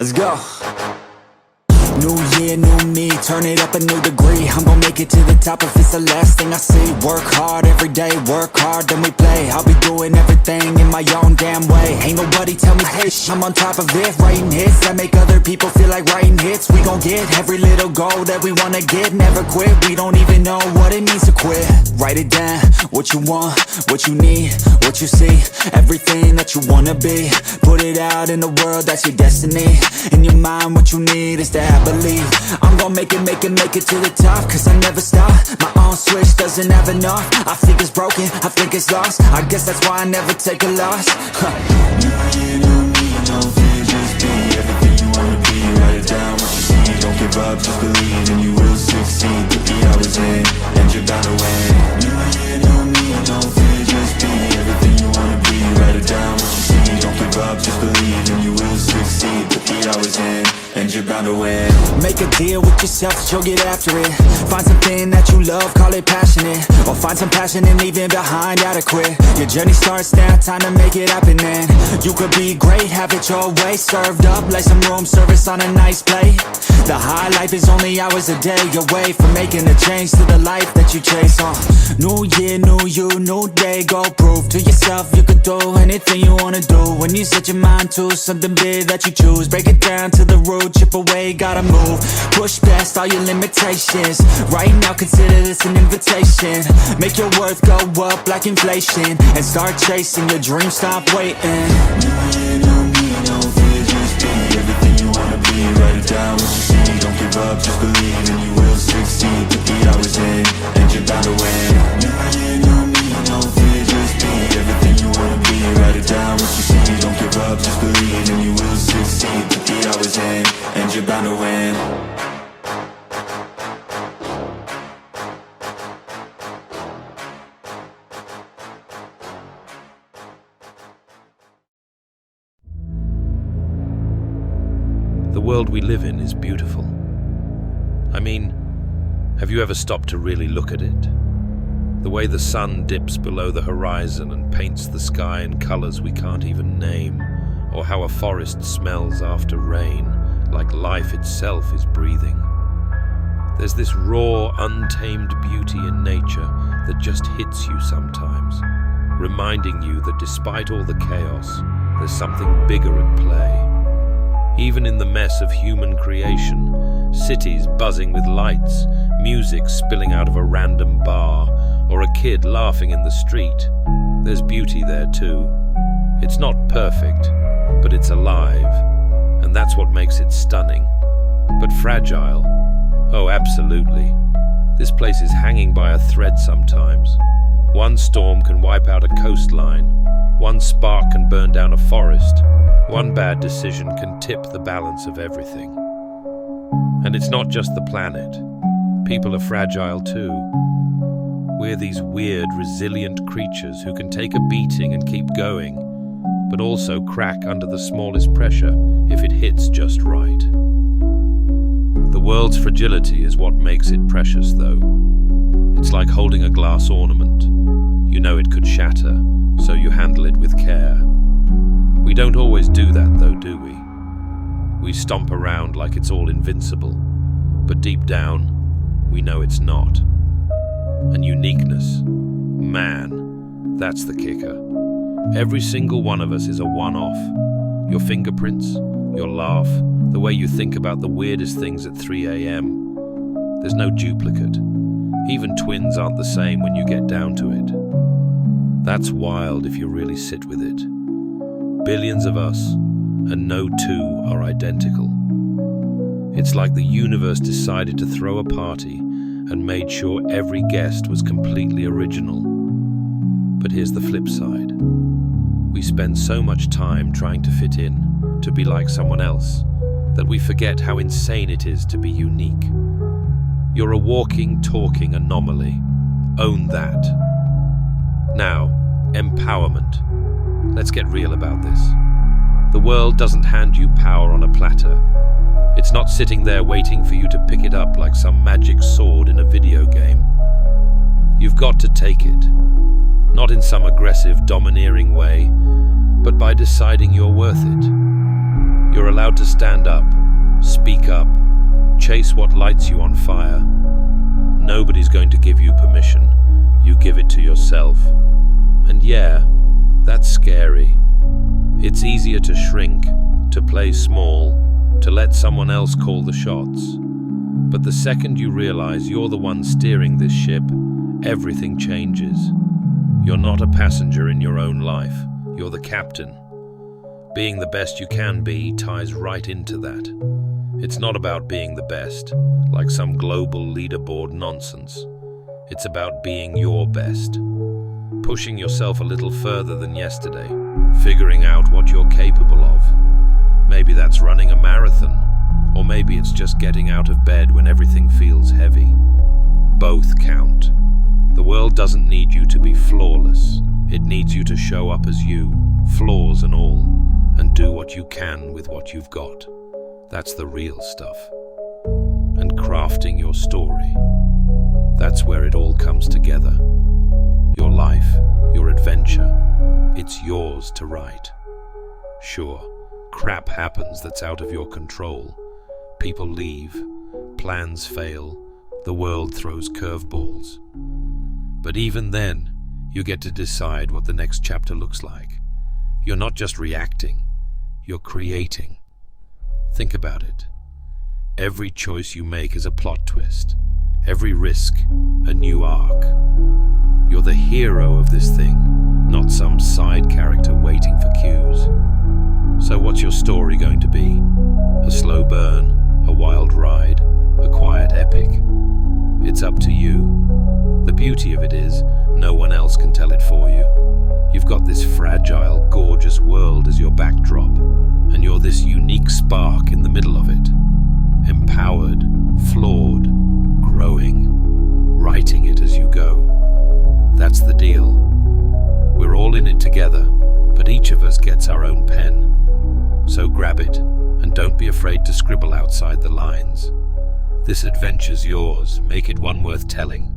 Let's go. New year, new me, turn it up a new degree. I'm gon' make it to the top if it's the last thing I see. Work hard every day, work hard, then we play. I'll be doing everything in my own damn way. Ain't nobody tell me, hey, I'm on top of it. Writing hits that make other people feel like writing hits. We gon' get every little goal that we wanna get. Never quit, we don't even know what it means to quit. Write it down, what you want, what you need, what you see. Everything that you wanna be. Put it out in the world, that's your destiny. In your mind, what you need is that believe. I'm gon' make it to the top, cause I never stop. My own switch doesn't have enough. I think it's broken, I think it's lost. I guess that's why I never take a loss. New year, new me, no fear, just be everything you wanna be. Write it down, what you see. Don't give up, just believe and you will succeed. Put the hours in, and you're bound to win. New year, new me, no fear, just be everything you wanna be. Write it down, what you see. Don't give up, just believe and you will succeed. Put the hours in, and you're bound to win. Make a deal with yourself that you'll get after it. Find something that you love, call it passionate. Or find some passion in leaving behind adequate. Your journey starts now, time to make it happen then. You could be great, have it your way. Served up like some room service on a nice plate. The high life is only hours a day away from making a change to the life that you chase. New year, new you, new day. Go prove to yourself you could do anything you wanna do. When you set your mind to something big that you choose, break it down to the root, chip away, gotta move. Push past all your limitations. Right now consider this an invitation. Make your worth go up like inflation, and start chasing your dreams, stop waiting. New year, new me, no fear, just be everything you wanna be. Write it down, what you see. Don't give up, just believe and you will succeed. Put the hours in, and you're bound to win. New year, new me, no fear, just be everything you wanna be. Write it down, what you see. Don't give up, just believe and you will succeed. Put the hours in, and you're bound to win. The world we live in is beautiful. I mean, have you ever stopped to really look at it? The way the sun dips below the horizon and paints the sky in colors we can't even name, or how a forest smells after rain, like life itself is breathing. There's this raw, untamed beauty in nature that just hits you sometimes, reminding you that despite all the chaos, there's something bigger at play. Even in the mess of human creation, cities buzzing with lights, music spilling out of a random bar, or a kid laughing in the street, there's beauty there too. It's not perfect, but it's alive, and that's what makes it stunning. But fragile? Oh, absolutely. This place is hanging by a thread sometimes. One storm can wipe out a coastline. One spark can burn down a forest. One bad decision can tip the balance of everything. And it's not just the planet. People are fragile too. We're these weird, resilient creatures who can take a beating and keep going, but also crack under the smallest pressure if it hits just right. The world's fragility is what makes it precious, though. It's like holding a glass ornament. You know it could shatter, so you handle it with care. We don't always do that, though, do we? We stomp around like it's all invincible, but deep down, we know it's not. And uniqueness, man, that's the kicker. Every single one of us is a one-off. Your fingerprints, your laugh, the way you think about the weirdest things at 3 a.m. There's no duplicate. Even twins aren't the same when you get down to it. That's wild if you really sit with it. Billions of us, and no two are identical. It's like the universe decided to throw a party and made sure every guest was completely original. But here's the flip side. We spend so much time trying to fit in, to be like someone else, that we forget how insane it is to be unique. You're a walking, talking anomaly. Own that. Now, empowerment. Let's get real about this. The world doesn't hand you power on a platter. It's not sitting there waiting for you to pick it up like some magic sword in a video game. You've got to take it. Not in some aggressive, domineering way, but by deciding you're worth it. You're allowed to stand up, speak up, chase what lights you on fire. Nobody's going to give you permission. You give it to yourself. And yeah, that's scary. It's easier to shrink, to play small, to let someone else call the shots. But the second you realize you're the one steering this ship, everything changes. You're not a passenger in your own life. You're the captain. Being the best you can be ties right into that. It's not about being the best, like some global leaderboard nonsense. It's about being your best. Pushing yourself a little further than yesterday, figuring out what you're capable of. Maybe that's running a marathon, or maybe it's just getting out of bed when everything feels heavy. Both count. The world doesn't need you to be flawless. It needs you to show up as you, flaws and all, and do what you can with what you've got. That's the real stuff. And crafting your story. That's where it all comes together. Your life, your adventure, it's yours to write. Sure, crap happens that's out of your control. People leave, plans fail, the world throws curveballs. But even then, you get to decide what the next chapter looks like. You're not just reacting, you're creating. Think about it. Every choice you make is a plot twist. Every risk, a new arc. You're the hero of this thing, not some side character waiting for cues. So what's your story going to be? A slow burn, a wild ride, a quiet epic? It's up to you. The beauty of it is, no one else can tell it for you. You've got this fragile, gorgeous world as your backdrop, and you're this unique spark in the middle of it. Empowered, flawed, growing, writing it as you go. That's the deal. We're all in it together, but each of us gets our own pen. So grab it, and don't be afraid to scribble outside the lines. This adventure's yours. Make it one worth telling.